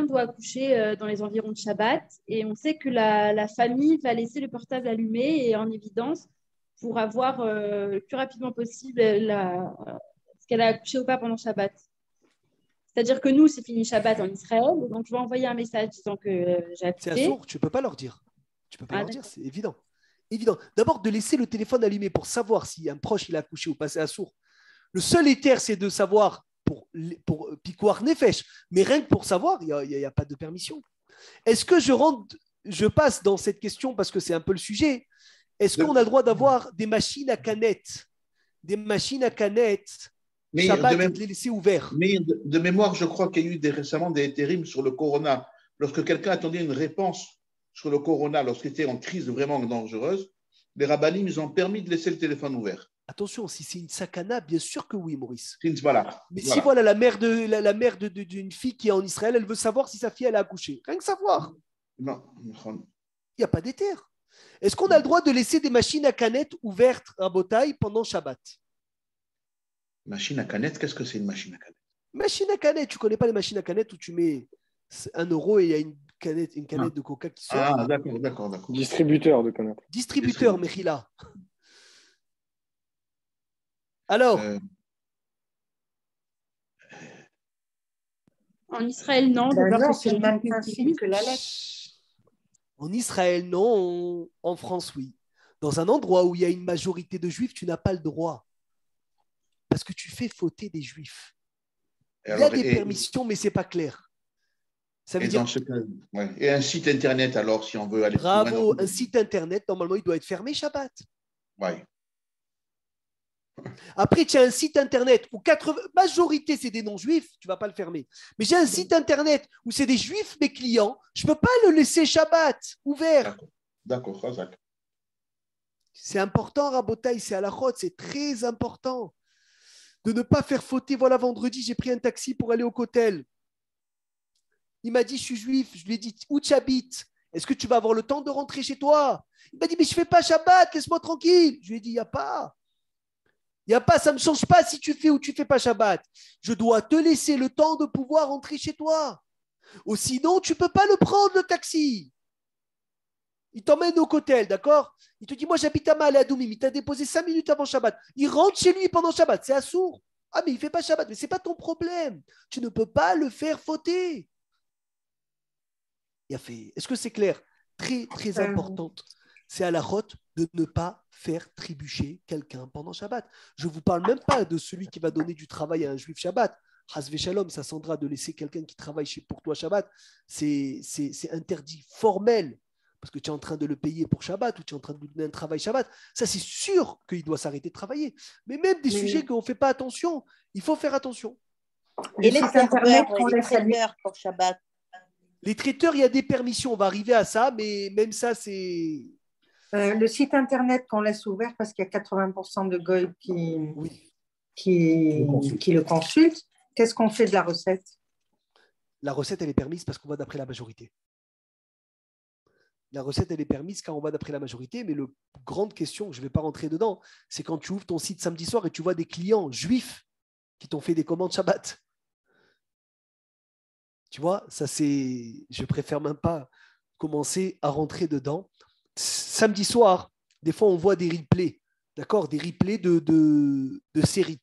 doit accoucher dans les environs de Shabbat, et on sait que la famille va laisser le portable allumé et en évidence pour avoir le plus rapidement possible ce qu'elle a accouché ou pas pendant Shabbat. C'est-à-dire que nous, c'est fini Shabbat en Israël, donc je vais envoyer un message disant que j'ai accouché. C'est Assour, tu ne peux pas leur dire. Tu peux pas leur dire, d'accord. c'est évident. Évident. D'abord, de laisser le téléphone allumé pour savoir si un proche il a accouché ou pas, c'est Assour. Le seul éther, c'est de savoir pour Pikoar Nefesh, mais rien que pour savoir, il n'y a pas de permission. Est-ce que je passe dans cette question parce que c'est un peu le sujet. Est-ce qu'on a le droit d'avoir des machines à canettes? Des machines à canettes Mais Shabbat et de les laisser ouverts. Mais de mémoire, je crois qu'il y a eu récemment des hétérim sur le corona. Lorsque quelqu'un attendait une réponse sur le corona, lorsqu'il était en crise vraiment dangereuse, les rabbinim, ils ont permis de laisser le téléphone ouvert. Attention, si c'est une sakana, bien sûr que oui, Maurice. Voilà. Mais si voilà la mère d'une fille qui est en Israël, elle veut savoir si sa fille elle a accouché. Rien que savoir. Non. Il n'y a pas d'éther. Est-ce qu'on a le droit de laisser des machines à canettes ouvertes à Botaï pendant Shabbat? Machine à canettes, qu'est-ce que c'est une machine à canettes? Machine à canettes, tu ne connais pas les machines à canettes où tu mets 1 euro et il y a une canette de coca qui sort? Ah, d'accord. Distributeur de canettes. Distributeur, Mechila. Alors En Israël, non. D'accord, c'est le même principe que la lettre. En Israël, non. En France, oui. Dans un endroit où il y a une majorité de juifs, tu n'as pas le droit. Parce que tu fais fauter des juifs. Il y a des permissions, mais ce n'est pas clair. Ça veut dire... Et un site internet, alors, si on veut aller... Bravo, un site internet, normalement, il doit être fermé Shabbat. Oui. Après, tu as un site internet où majorité, c'est des non-juifs, tu ne vas pas le fermer. Mais j'ai un site internet où c'est des juifs, mes clients, je ne peux pas le laisser Shabbat ouvert. D'accord, Razak. C'est important, Rabotaï, c'est à la chôte, c'est très important de ne pas faire fauter. Voilà, vendredi, j'ai pris un taxi pour aller au Kotel. Il m'a dit, je suis juif. Je lui ai dit, où tu habites? Est-ce que tu vas avoir le temps de rentrer chez toi? Il m'a dit, mais je ne fais pas Shabbat, laisse-moi tranquille. Je lui ai dit, il n'y a pas. Il n'y a pas, ça ne me change pas si tu fais ou tu ne fais pas Shabbat. Je dois te laisser le temps de pouvoir rentrer chez toi. Ou sinon, tu ne peux pas le prendre, le taxi. Il t'emmène au Kotel, d'accord? Il te dit, moi j'habite à Maaladoumim, il t'a déposé 5 minutes avant Shabbat. Il rentre chez lui pendant Shabbat, c'est assourd. Ah, mais il ne fait pas Shabbat, mais ce n'est pas ton problème. Tu ne peux pas le faire fauter. Est-ce que c'est clair? Très, très importante. C'est à la rote de ne pas faire trébucher quelqu'un pendant Shabbat. Je ne vous parle même pas de celui qui va donner du travail à un juif Shabbat. Hasve Shalom, ça Sandra, de laisser quelqu'un qui travaille pour toi Shabbat. C'est interdit formel. Parce que tu es en train de le payer pour Shabbat ou tu es en train de lui donner un travail Shabbat, ça c'est sûr qu'il doit s'arrêter de travailler. Mais même des sujets qu'on ne fait pas attention, il faut faire attention. Et les traiteurs pour Shabbat? Les traiteurs, il y a des permissions, on va arriver à ça, mais même ça c'est... Le site internet qu'on laisse ouvert parce qu'il y a 80% de goy qui le consultent, qu'est-ce qu'on fait de la recette? La recette, elle est permise parce qu'on va d'après la majorité. La recette, elle est permise car on va d'après la majorité, mais la grande question, je ne vais pas rentrer dedans, c'est quand tu ouvres ton site samedi soir et tu vois des clients juifs qui t'ont fait des commandes Shabbat. Tu vois, ça c'est. Je préfère même pas commencer à rentrer dedans. Samedi soir, des fois, on voit des replays, d'accord, des replays de séries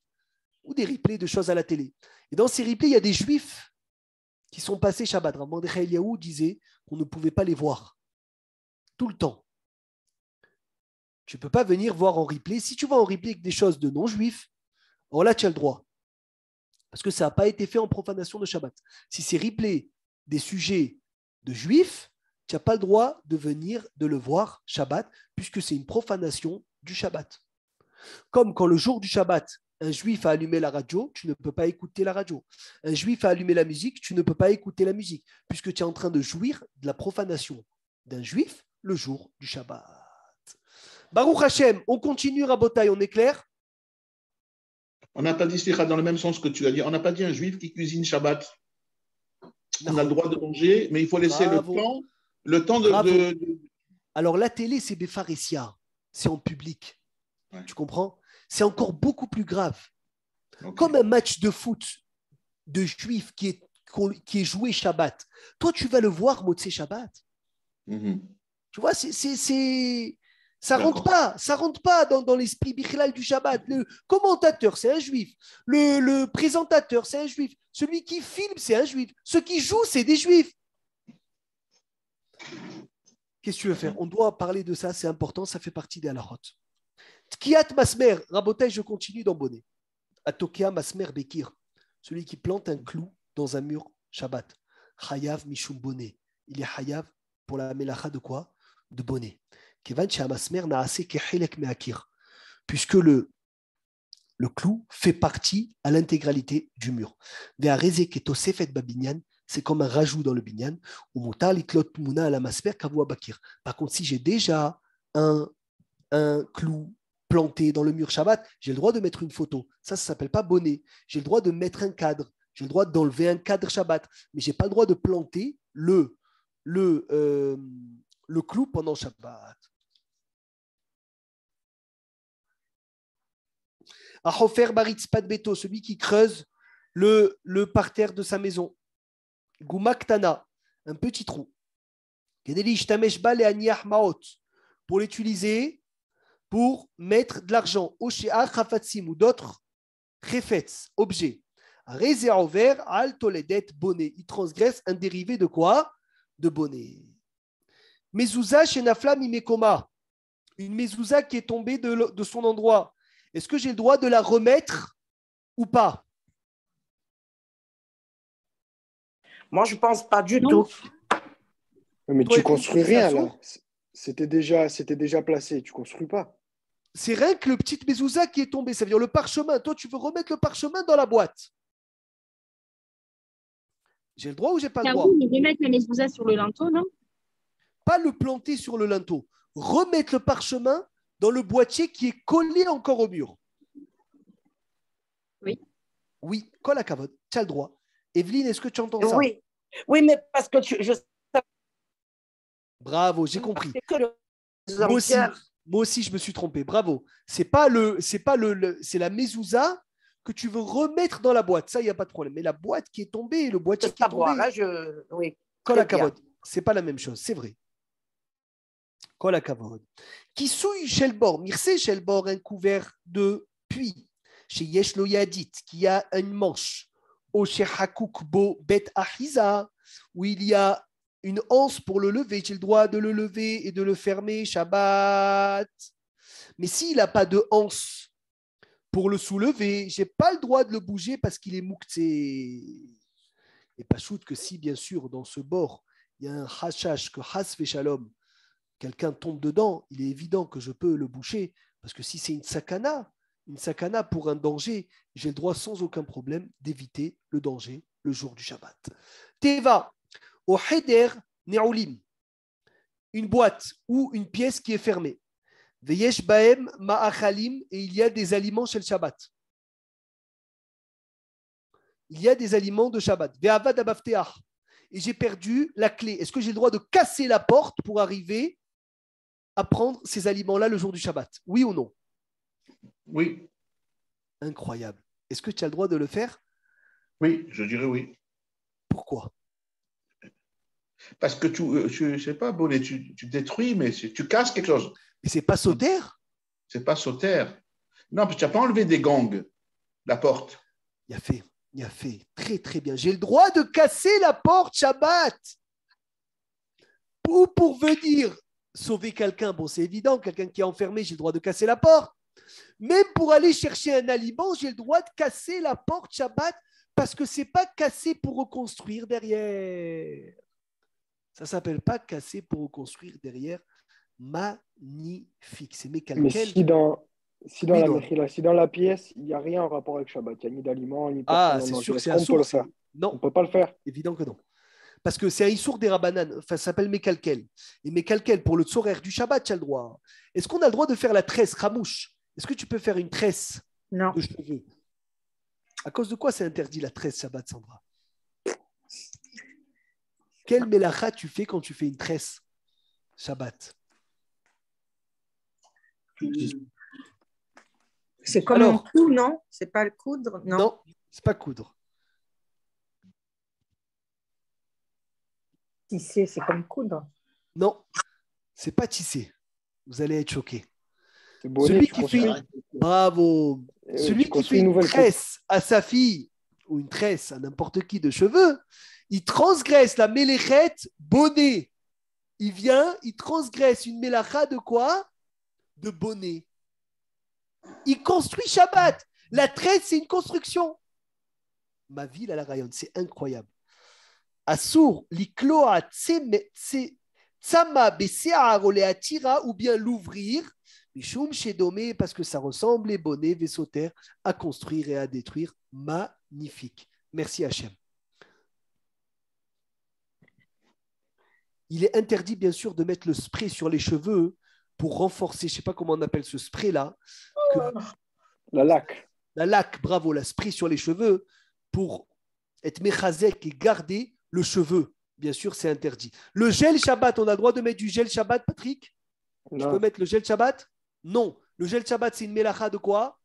ou des replays de choses à la télé. Et dans ces replays, il y a des juifs qui sont passés Shabbat. Rav Mordechai Eliaou disait qu'on ne pouvait pas les voir tout le temps. Tu ne peux pas venir voir en replay. Si tu vois en replay des choses de non-juifs, alors là, tu as le droit. Parce que ça n'a pas été fait en profanation de Shabbat. Si c'est replay des sujets de juifs, tu n'as pas le droit de venir de le voir Shabbat, puisque c'est une profanation du Shabbat. Comme quand le jour du Shabbat, un juif a allumé la radio, tu ne peux pas écouter la radio. Un juif a allumé la musique, tu ne peux pas écouter la musique, puisque tu es en train de jouir de la profanation d'un juif le jour du Shabbat. Baruch Hashem, on continue, Rabotai, on est clair? On n'a pas dit, Slicha, dans le même sens que tu as dit, on n'a pas dit un juif qui cuisine Shabbat. On a le droit de manger, mais il faut laisser le temps de... Alors la télé, c'est Befaressia, c'est en public. Ouais. Tu comprends? C'est encore beaucoup plus grave. Okay. Comme un match de foot de juifs qui est joué Shabbat. Toi, tu vas le voir Motzei Shabbat. Mm-hmm. Tu vois, ça rentre pas dans l'esprit bichlal du Shabbat. Le commentateur, c'est un juif. Le présentateur, c'est un juif. Celui qui filme, c'est un juif. Ceux qui jouent, c'est des juifs. Qu'est-ce que tu veux faire? On doit parler de ça, c'est important, ça fait partie des halachot. Tkiat Masmer, Rabotai, je continue d'embonner. Atokia Masmer Bekir, celui qui plante un clou dans un mur Shabbat. Chayav Mishum Bonnet. Il est Chayav pour la melacha de quoi? De bonnet. Puisque le clou fait partie à l'intégralité du mur. C'est comme un rajout dans le binyan. Par contre, si j'ai déjà un clou planté dans le mur Shabbat, j'ai le droit de mettre une photo. Ça ne s'appelle pas bonnet. J'ai le droit de mettre un cadre. J'ai le droit d'enlever un cadre Shabbat. Mais je n'ai pas le droit de planter le clou pendant Shabbat. Achofer baritz pat beto, celui qui creuse le parterre de sa maison. Gumaktana, un petit trou. Kedelish tamesh bal et aniach maot, pour l'utiliser pour mettre de l'argent. Oshea chafatsim ou d'autres chefetz, objets. Réserver al toledet bonnet. Il transgresse un dérivé de quoi? De bonnet. Mezouza chez Nafla Mimekoma, une mezouza qui est tombée de son endroit. Est-ce que j'ai le droit de la remettre ou pas? Moi, je ne pense pas du tout. Mais tu ne construis rien là. C'était déjà placé. Tu ne construis pas. C'est rien que le petit mezouza qui est tombé. Ça veut dire le parchemin. Toi, tu veux remettre le parchemin dans la boîte. J'ai le droit ou j'ai pas le droit? Oui, mais remettre la mezouza sur le linteau, non? Pas le planter sur le linteau. Remettre le parchemin dans le boîtier qui est collé encore au mur. Oui. Oui, colle à cavote. Tu as le droit. Evelyne, est-ce que tu entends ça? Oui. Oui, mais parce que Bravo, j'ai compris. Moi aussi, je me suis trompé. Bravo. C'est la mezouza que tu veux remettre dans la boîte. Ça, il n'y a pas de problème. Mais la boîte qui est tombée, le boîtier qui est tombé, oui. colle à cavote. C'est pas la même chose. C'est vrai. Kol hakavod. Qui souille chez le bord, mircé chez le bord, un couvert de puits. Chez Yesh lo Yadit, qui a une manche. Au chez Hakouk bo bet achiza, où il y a une anse pour le lever. J'ai le droit de le lever et de le fermer, Shabbat. Mais s'il n'a pas de anse pour le soulever, je n'ai pas le droit de le bouger parce qu'il est mouktsé. Et pas shoot que si, bien sûr, dans ce bord, il y a un hashash que has fait shalom, quelqu'un tombe dedans, il est évident que je peux le boucher, parce que si c'est une sakana pour un danger, j'ai le droit sans aucun problème d'éviter le danger le jour du Shabbat. Teva, au heder ne'olim, une boîte ou une pièce qui est fermée. Veyesh baem ma'achalim, et il y a des aliments chez le Shabbat. Il y a des aliments de Shabbat. Ve'avad abafteach, et j'ai perdu la clé. Est-ce que j'ai le droit de casser la porte pour arriver à prendre ces aliments-là le jour du Shabbat? Oui ou non? Oui. Incroyable. Est-ce que tu as le droit de le faire? Oui, je dirais oui. Pourquoi? Parce que je sais pas, Bonnet, tu détruis, mais tu casses quelque chose. Mais c'est pas sauter? C'est pas sauter. Non, parce que tu n'as pas enlevé des gangs, la porte. Il a fait. Très, très bien. J'ai le droit de casser la porte Shabbat. Ou pour venir sauver quelqu'un. Bon, c'est évident, quelqu'un qui est enfermé, j'ai le droit de casser la porte. Même pour aller chercher un aliment, j'ai le droit de casser la porte Shabbat parce que ce n'est pas casser pour reconstruire derrière. Ça ne s'appelle pas casser pour reconstruire derrière. Magnifique. C'est Mais mécalquel. si dans Oui, la non. Mechila, si dans la pièce, il n'y a rien en rapport avec Shabbat, il n'y a ni d'aliments, ni personne C'est à sûr manger, que c'est est-ce qu'on peut le faire? Non. On ne peut pas le faire. Évident que non. Parce que c'est un issour des Rabbanan, enfin, ça s'appelle Mekalkel. Et Mekalkel, pour le tsorer du Shabbat, tu as le droit. Est-ce qu'on a le droit de faire la tresse, Ramouche? Est-ce que tu peux faire une tresse de cheveux? À cause de quoi c'est interdit la tresse Shabbat, Sandra? Quelle mélacha tu fais quand tu fais une tresse Shabbat? C'est comme un coup, non? C'est pas le coudre, non? Non, c'est pas coudre. Tisser, c'est comme coudre. Non, c'est pas tisser. Vous allez être choqués. Bonnet, Celui tu qui fait construis- bravo. Celui tu qui construis fait une une nouvelle tresse à sa fille ou une tresse à n'importe qui de cheveux, il transgresse la méléchet bonnet. Il vient, il transgresse une mélacha de quoi? De bonnet. Il construit Shabbat. La tresse, c'est une construction. Ma ville à la rayonne, c'est incroyable. Assour, l'ikloa tsama besear oleatira, ou bien l'ouvrir, mishum shedomé, parce que ça ressemble, les bonnets, vaisseaux-terre, à construire et à détruire. Magnifique. Merci Hachem. Il est interdit, bien sûr, de mettre le spray sur les cheveux pour renforcer, je ne sais pas comment on appelle ce spray-là. La laque. La laque, bravo, la spray sur les cheveux pour être mechazek et garder le cheveu. Bien sûr, c'est interdit. Le gel Shabbat, on a le droit de mettre du gel Shabbat, Patrick? Non. Tu peux mettre le gel Shabbat? Non. Le gel Shabbat, c'est une mélacha de quoi?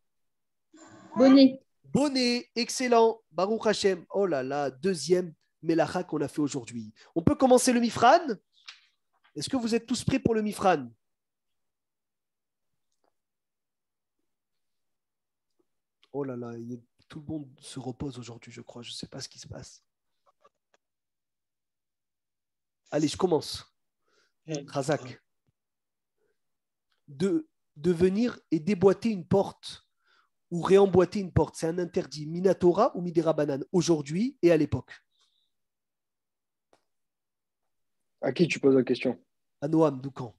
Bonnet. Bonnet, excellent. Baruch Hashem. Oh là là, deuxième mélacha qu'on a fait aujourd'hui. On peut commencer le Mifran? Est-ce que vous êtes tous prêts pour le Mifran? Oh là là, tout le monde se repose aujourd'hui, je crois. Je ne sais pas ce qui se passe. Allez, je commence. Razak. De venir et déboîter une porte ou réemboîter une porte, c'est un interdit. Minatora ou Midera Banane, aujourd'hui et à l'époque. À qui tu poses la question? À Noam, Doucan.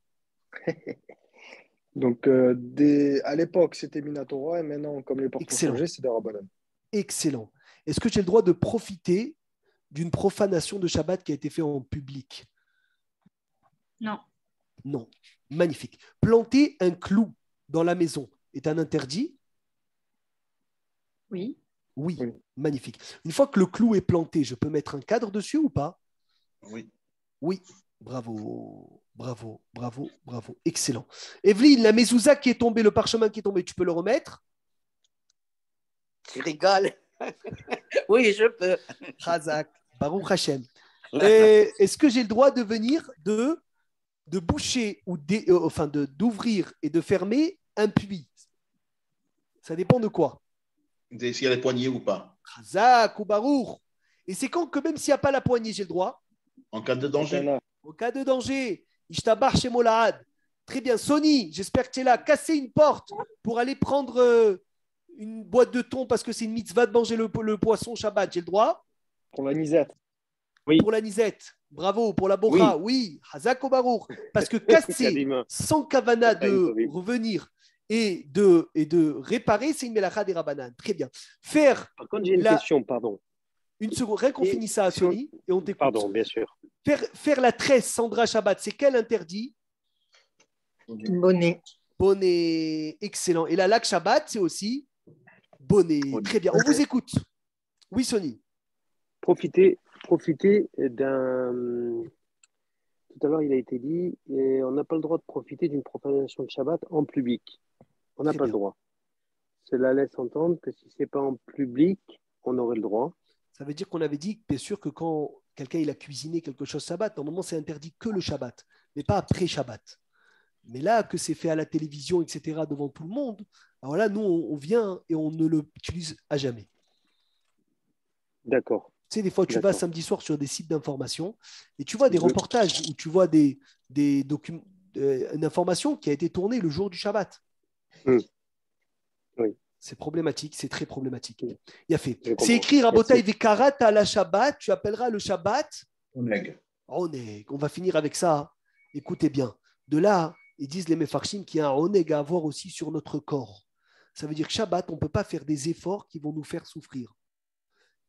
Donc, à l'époque, c'était Minatora et maintenant, comme les portes ont changé, c'est des Rabbanan. Excellent. Est-ce que j'ai le droit de profiter d'une profanation de Shabbat qui a été faite en public? Non. Non. Magnifique. Planter un clou dans la maison est un interdit? Oui. Oui. Magnifique. Une fois que le clou est planté, je peux mettre un cadre dessus ou pas? Oui. Oui. Bravo, bravo, bravo, bravo. Excellent. Evelyne, la mezouza qui est tombée, le parchemin qui est tombé, tu peux le remettre? Tu rigoles. Oui, je peux. Razak, Baruch Hashem. Est-ce que j'ai le droit de venir de boucher ou d'ouvrir et de fermer un puits? Ça dépend de quoi? S'il y a les poignées ou pas. Razak ou Baruch. Et c'est quand que même s'il n'y a pas la poignée, j'ai le droit? En cas de danger. Au cas de danger. Ishtabar chez Molahad. Très bien. Sony, j'espère que tu es là. Casser une porte pour aller prendre une boîte de thon parce que c'est une mitzvah de manger le poisson Shabbat. J'ai le droit? Pour la nisette. Oui. Pour la nisette. Bravo. Pour la bocha. Oui. Hazak ou Baruch. Parce que casser sans kavana de revenir et de réparer, c'est une melacha des Rabbanan. Très bien. Par contre, j'ai une question, pardon. Une seconde, rien qu'on finisse ça à Sony et on t'écoute. Pardon, bien sûr. Faire la tresse Sandra Shabbat, c'est quel interdit? Bonnet. Bonnet, excellent. Et la lac Shabbat, c'est aussi bonnet. Très bien, on vous écoute. Oui, Sony. Profiter profiter d'un. Tout à l'heure, il a été dit, on n'a pas le droit de profiter d'une profanation de Shabbat en public. On n'a Très pas le bien. droit. Cela laisse entendre que si ce n'est pas en public, on aurait le droit. Ça veut dire qu'on avait dit, bien sûr, que quand quelqu'un il a cuisiné quelque chose Shabbat, normalement, c'est interdit que le Shabbat, mais pas après Shabbat. Mais là, que c'est fait à la télévision, etc., devant tout le monde, alors là, nous, on vient et on ne l'utilise à jamais. D'accord. Tu sais, des fois, tu vas D'accord. samedi soir sur des sites d'information et tu vois des reportages où tu vois des documents, une information qui a été tournée le jour du Shabbat. Oui. C'est problématique, c'est très problématique. Il y a fait. Je comprends. C'est écrit Rabotai Merci. Vekarat à la Shabbat, tu appelleras le Shabbat. Oneg. Oneg. On va finir avec ça. Écoutez bien. De là, ils disent les Mefarshim qu'il y a un Oneg à avoir aussi sur notre corps. Ça veut dire que Shabbat, on ne peut pas faire des efforts qui vont nous faire souffrir.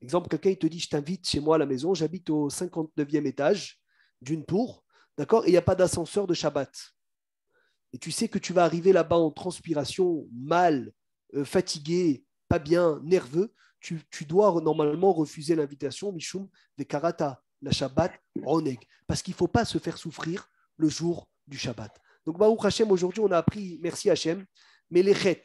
Exemple, quelqu'un il te dit, je t'invite chez moi à la maison, j'habite au 59e étage d'une tour, d'accord, et il n'y a pas d'ascenseur de Shabbat. Et tu sais que tu vas arriver là-bas en transpiration, mal, fatigué, pas bien, nerveux, tu dois normalement refuser l'invitation, Mishum Vekarata, la Shabbat, Roneg, parce qu'il ne faut pas se faire souffrir le jour du Shabbat. Donc, Baruch Hashem, aujourd'hui, on a appris, merci Hashem, Melechet,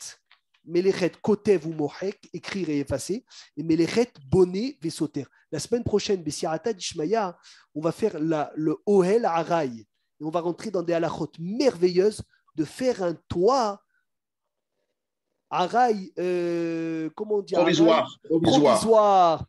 Kotev ou Mohek, écrire et effacer, et Melechet, bonnet, Vesoter. La semaine prochaine, Bessiarata d'Ishmaïa, on va faire le Ohel Araï, et on va rentrer dans des halachot merveilleuses de faire un toit Araï, comment on dit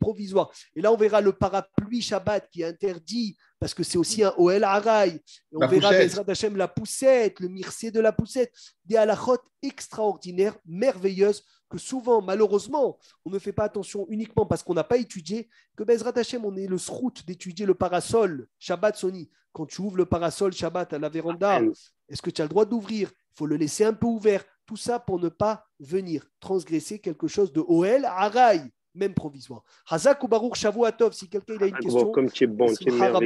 provisoire. Et là, on verra le parapluie Shabbat qui est interdit parce que c'est aussi un Ohel Araï. Et on verra Bezrat Hashem la poussette, le mircé de la poussette, des halachot extraordinaires, merveilleuses, que souvent, malheureusement, on ne fait pas attention uniquement parce qu'on n'a pas étudié, que Bezrat Hashem, on est le srout d'étudier le parasol Shabbat Soni. Quand tu ouvres le parasol Shabbat à la véranda, est-ce que tu as le droit d'ouvrir? Il faut le laisser un peu ouvert. Tout ça pour ne pas venir transgresser quelque chose de Ohel Araï, même provisoire. Hazak ou Baruch Shavuatov, si quelqu'un a une question. Comme tu es bon, tu es merveilleux.